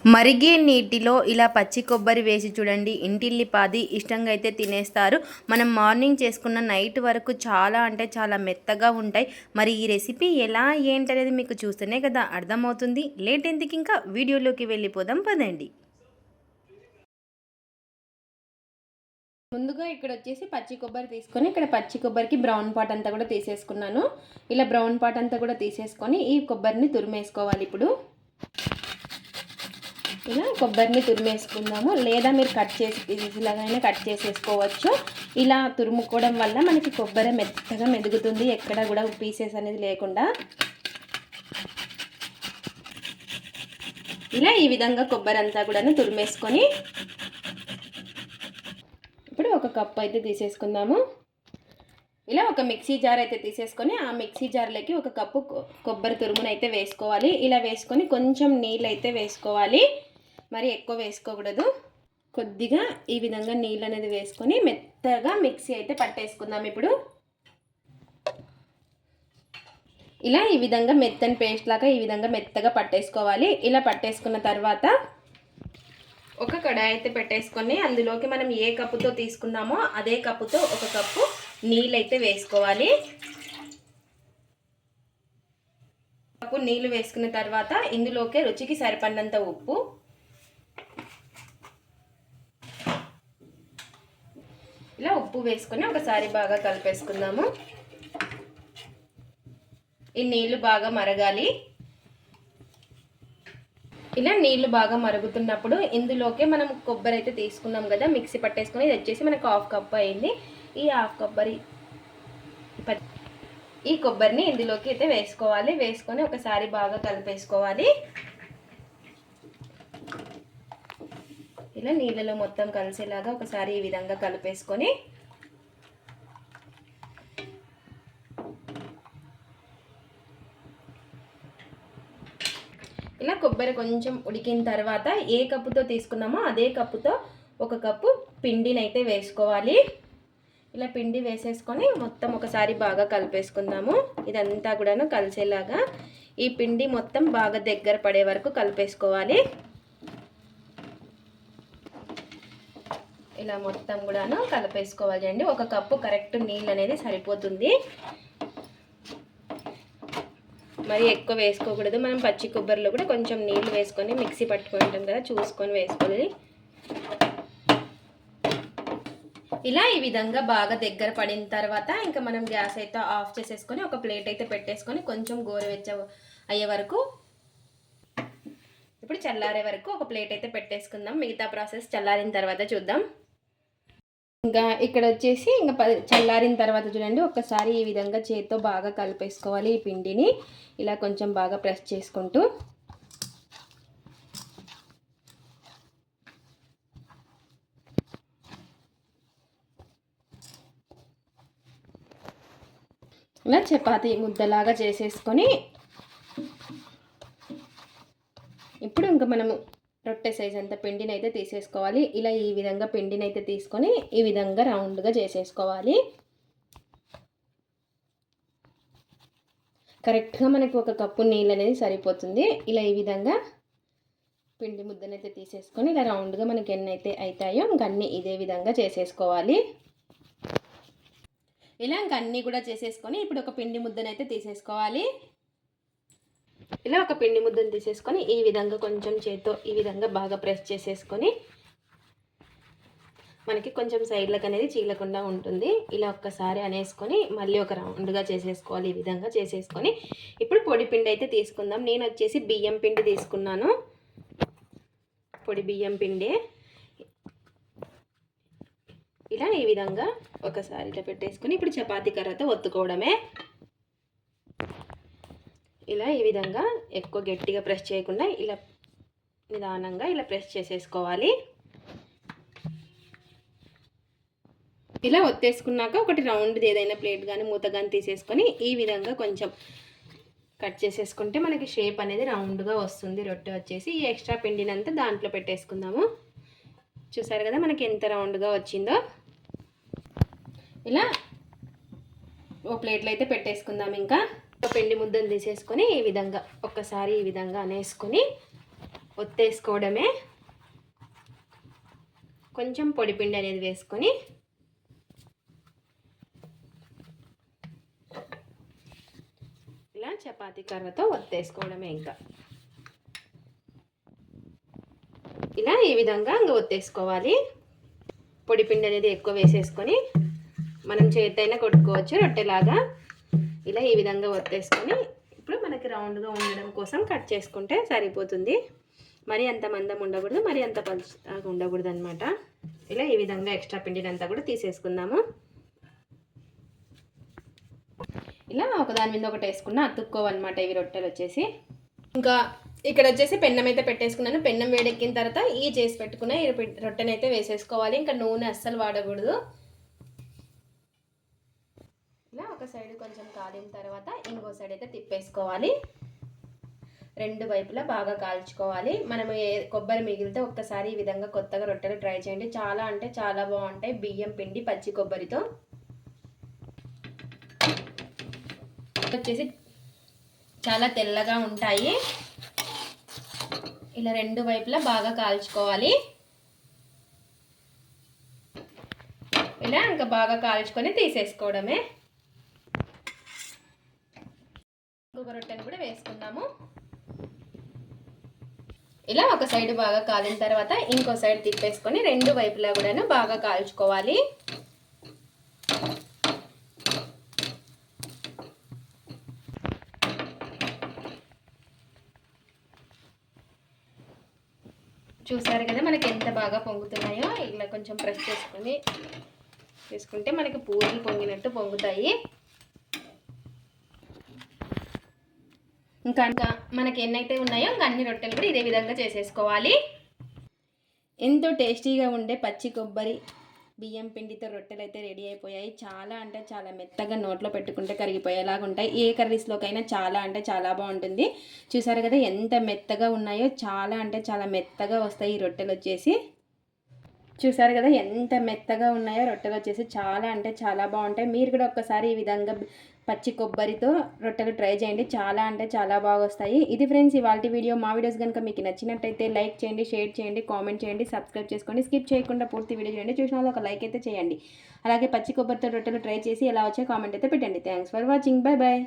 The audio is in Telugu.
మరిగే నీటిలో ఇలా పచ్చి కొబ్బరి వేసి చూడండి, ఇంటిల్లిపాది ఇష్టంగా అయితే తినేస్తారు. మనం మార్నింగ్ చేసుకున్న నైట్ వరకు చాలా అంటే చాలా మెత్తగా ఉంటాయి. మరి ఈ రెసిపీ ఎలా ఏంటనేది మీకు చూస్తేనే కదా అర్థమవుతుంది. లేట్ ఎందుకు, ఇంకా వీడియోలోకి వెళ్ళిపోదాం పదండి. ముందుగా ఇక్కడ వచ్చేసి పచ్చి కొబ్బరి తీసుకొని, ఇక్కడ పచ్చి కొబ్బరికి బ్రౌన్ పార్ట్ అంతా కూడా తీసేసుకున్నాను. ఇలా బ్రౌన్ పార్ట్ అంతా కూడా తీసేసుకొని ఈ కొబ్బరిని తురిమేసుకోవాలి. ఇప్పుడు ఇలా కొబ్బరిని తురిమేసుకుందాము, లేదా మీరు కట్ చేసి ఇలాగైనా కట్ చేసేసుకోవచ్చు. ఇలా తురుముకోవడం వల్ల మనకి కొబ్బరి మెత్తగా మెదుగుతుంది, ఎక్కడ కూడా పీసెస్ అనేది లేకుండా. ఇలా ఈ విధంగా కొబ్బరి అంతా కూడా తురిమేసుకొని ఇప్పుడు ఒక కప్పు అయితే తీసేసుకుందాము. ఇలా ఒక మిక్సీ జార్ అయితే తీసేసుకొని ఆ మిక్సీ జార్లోకి ఒక కప్పు కొబ్బరి తురుమును అయితే వేసుకోవాలి. ఇలా వేసుకొని కొంచెం నీళ్ళు అయితే వేసుకోవాలి, మరి ఎక్కువ వేసుకోకూడదు. కొద్దిగా ఈ విధంగా నీళ్ళు అనేది వేసుకొని మెత్తగా మిక్సీ అయితే పట్టేసుకుందాం. ఇప్పుడు ఇలా ఈ విధంగా మెత్తని పేస్ట్ లాగా ఈ విధంగా మెత్తగా పట్టేసుకోవాలి. ఇలా పట్టేసుకున్న తర్వాత ఒక కడాయి అయితే పెట్టేసుకొని అందులోకి మనం ఏ కప్పుతో తీసుకున్నామో అదే కప్పుతో ఒక కప్పు నీళ్ళు అయితే వేసుకోవాలి. కప్పు నీళ్ళు వేసుకున్న తర్వాత ఇందులోకి రుచికి సరిపడినంత ఉప్పు, ఇలా ఉప్పు వేసుకొని ఒకసారి బాగా కలిపేసుకుందాము. ఈ నీళ్లు బాగా మరగాలి. ఇలా నీళ్లు బాగా మరుగుతున్నప్పుడు ఇందులోకి మనం కొబ్బరి అయితే తీసుకున్నాం కదా, మిక్సీ పట్టేసుకొని, ఇది వచ్చేసి మనకు 1/2 కప్పు అయింది. ఈ కొబ్బరిని ఇందులోకి అయితే వేసుకోవాలి. వేసుకొని ఒకసారి బాగా కలిపేసుకోవాలి. ఇలా నీళ్ళలో మొత్తం కలిసేలాగా ఒకసారి ఈ విధంగా కలిపేసుకొని ఇలా కొబ్బరి కొంచెం ఉడికిన తర్వాత ఏ కప్పుతో తీసుకున్నామో అదే కప్పుతో ఒక కప్పు పిండిని అయితే వేసుకోవాలి. ఇలా పిండి వేసేసుకొని మొత్తం ఒకసారి బాగా కలిపేసుకుందాము. ఇదంతా కూడా కలిసేలాగా ఈ పిండి మొత్తం బాగా దగ్గర పడే వరకు కలిపేసుకోవాలి. ఇలా మొత్తం కూడాను కలిపేసుకోవాలి అండి. ఒక కప్పు కరెక్ట్ నీళ్ళు అనేది సరిపోతుంది, మరి ఎక్కువ వేసుకోకూడదు. మనం పచ్చి కొబ్బరిలో కూడా కొంచెం నీళ్ళు వేసుకొని మిక్సీ పట్టుకుంటాం కదా, చూసుకొని వేసుకోవాలి. ఇలా ఈ విధంగా బాగా దగ్గర పడిన తర్వాత ఇంకా మనం గ్యాస్ అయితే ఆఫ్ చేసేసుకొని ఒక ప్లేట్ అయితే పెట్టేసుకొని కొంచెం గోరువెచ్చ అయ్యే వరకు, ఇప్పుడు చల్లారే వరకు ఒక ప్లేట్ అయితే పెట్టేసుకుందాం. మిగతా ప్రాసెస్ చల్లారిన తర్వాత చూద్దాం. ఇంకా ఇక్కడ వచ్చేసి ఇంకా చల్లారిన తర్వాత చూడండి, ఒక్కసారి ఈ విధంగా చేతితో బాగా కలిపేసుకోవాలి. ఈ పిండిని ఇలా కొంచెం బాగా ప్రెస్ చేసుకుంటూ ఇలా చపాతీ ముద్దలాగా చేసేసుకొని ఇప్పుడు ఇంకా మనము రొట్టె సైజ్ అంత పిండిని అయితే తీసేసుకోవాలి. ఇలా ఈ విధంగా పిండిని అయితే తీసుకొని ఈ విధంగా రౌండ్గా చేసేసుకోవాలి. కరెక్ట్గా మనకు ఒక కప్పు నీళ్ళు అనేది సరిపోతుంది. ఇలా ఈ విధంగా పిండి ముద్దనైతే తీసేసుకొని ఇలా రౌండ్గా మనకి ఎన్ని అయితే అవుతాయో ఇంకన్నీ ఇదే విధంగా చేసేసుకోవాలి. ఇలా ఇంకన్నీ కూడా చేసేసుకొని ఇప్పుడు ఒక పిండి ముద్దనైతే తీసేసుకోవాలి. ఇలా ఒక పిండి ముద్దను తీసేసుకొని ఈ విధంగా కొంచెం చేత్తో ఈ విధంగా బాగా ప్రెస్ చేసేసుకొని మనకి కొంచెం సైడ్లకు అనేది చీలకుండా ఉంటుంది. ఇలా ఒక్కసారి అనేసుకొని మళ్ళీ ఒక రౌండ్గా చేసేసుకోవాలి. ఈ విధంగా చేసేసుకొని ఇప్పుడు పొడి పిండి అయితే తీసుకుందాం. నేను వచ్చేసి బియ్యం పిండి తీసుకున్నాను, పొడి బియ్యం పిండి. ఇలా ఈ విధంగా ఒకసారి ఇట్లా పెట్టేసుకొని ఇప్పుడు చపాతీ కర్రతో ఒత్తుకోవడమే. ఇలా ఈ విధంగా ఎక్కువ గట్టిగా ప్రెస్ చేయకుండా ఇలా నిదానంగా ఇలా ప్రెస్ చేసేసుకోవాలి. ఇలా ఒత్తేసుకున్నాక ఒకటి రౌండ్ది ఏదైనా ప్లేట్ కానీ మూత కానీ తీసేసుకొని ఈ విధంగా కొంచెం కట్ చేసేసుకుంటే మనకి షేప్ అనేది రౌండ్గా వస్తుంది. రొట్టె వచ్చేసి ఈ ఎక్స్ట్రా పిండినంతా దాంట్లో పెట్టేసుకుందాము. చూసారు కదా మనకి ఎంత రౌండ్గా వచ్చిందో. ఇలా ఓ ప్లేట్లో అయితే పెట్టేసుకుందాం. ఇంకా పిండి ముద్దను తీసేసుకొని ఈ విధంగా ఒక్కసారి ఈ విధంగా అనేసుకొని ఒత్తేసుకోవడమే. కొంచెం పొడిపిండి అనేది వేసుకొని ఇలా చపాతీ కర్రతో ఒత్తేసుకోవడమే. ఇంకా ఇలా ఈ విధంగా ఇంకా ఒత్తేసుకోవాలి. పొడిపిండి అనేది ఎక్కువ వేసేసుకొని మనం చేతైనా కొట్టుకోవచ్చు రొట్టెలాగా. ఇలా ఈ విధంగా ఒత్తేసుకొని ఇప్పుడు మనకి రౌండ్గా ఉండడం కోసం కట్ చేసుకుంటే సరిపోతుంది. మరి అంత మందం ఉండకూడదు, మరి అంత పలుచగా ఉండకూడదు అనమాట. ఇలా ఈ విధంగా ఎక్స్ట్రా పిండిని అంతా కూడా తీసేసుకుందాము. ఇలా ఒకదాని మీద ఒకటి వేసుకున్న అతుక్కోవన్నమాట ఇవి రొట్టెలు వచ్చేసి. ఇంకా ఇక్కడ వచ్చేసి పెన్నం అయితే పెట్టేసుకున్నాను. పెన్నం వేడెక్కిన తర్వాత ఈ చేసి పెట్టుకున్న ఈ రొట్టెని అయితే వేసేసుకోవాలి. ఇంకా నూనె అస్సలు వాడకూడదు. ఇలా ఒక సైడ్ కొంచెం కాలిన తర్వాత ఇంకో సైడ్ అయితే తిప్పేసుకోవాలి. రెండు వైపులా బాగా కాల్చుకోవాలి. మనం కొబ్బరి మిగిలితే ఒక్కసారి ఈ విధంగా కొత్తగా రొట్టెలు ట్రై చేయండి. చాలా అంటే చాలా బాగుంటాయి బియ్యం పిండి పచ్చి కొబ్బరితో. వచ్చేసి చాలా తెల్లగా ఉంటాయి. ఇలా రెండు వైపులా బాగా కాల్చుకోవాలి. ఇలా ఇంకా బాగా కాల్చుకొని తీసేసుకోవడమే. ఇంకొక రొట్టెను కూడా వేసుకుందాము. ఇలా ఒక సైడ్ బాగా కాలిన తర్వాత ఇంకో సైడ్ తిప్పేసుకొని రెండు వైపులా కూడా బాగా కాల్చుకోవాలి. చూసారు కదా మనకి ఎంత బాగా పొంగుతున్నాయో. ఇలా కొంచెం ప్రెస్ చేసుకుంటే మనకి పూరీలు పొంగినట్టు పొంగుతాయి. ఇంకా మనకి ఎన్నైతే ఉన్నాయో ఇంకా అన్ని రొట్టెలు కూడా ఇదే విధంగా చేసేసుకోవాలి. ఎంతో టేస్టీగా ఉండే పచ్చి కొబ్బరి బియ్యం పిండితో రొట్టెలు అయితే రెడీ అయిపోయాయి. చాలా అంటే చాలా మెత్తగా నోట్లో పెట్టుకుంటే కరిగిపోయేలాగా ఉంటాయి. ఏ కర్రీస్లోకైనా చాలా అంటే చాలా బాగుంటుంది. చూసారు కదా ఎంత మెత్తగా ఉన్నాయో. చాలా అంటే చాలా మెత్తగా వస్తాయి ఈ రొట్టెలు వచ్చేసి. చూసారు కదా ఎంత మెత్తగా ఉన్నాయో రొట్టెలు వచ్చేసి. చాలా అంటే చాలా బాగుంటాయి. మీరు కూడా ఒక్కసారి ఈ విధంగా పచ్చి కొబ్బరితో రొట్టెలు ట్రై చేయండి. చాలా అంటే చాలా బాగా వస్తాయి. ఇది ఫ్రెండ్స్ ఇవాల్టి వీడియో. మా వీడియోస్ కనుక మీకు నచ్చినట్టయితే లైక్ చేయండి, షేర్ చేయండి, కామెంట్ చేయండి, సబ్స్క్రైబ్ చేసుకోండి. స్కిప్ చేయకుండా పూర్తి వీడియో చేయండి. చూసిన వాళ్ళు ఒక లైక్ అయితే చేయండి. అలాగే పచ్చి కొబ్బరితో రొట్టెలు ట్రై చేసి ఎలా వచ్చాయో కామెంట్ అయితే పెట్టండి. Thanks for watching. Bye bye.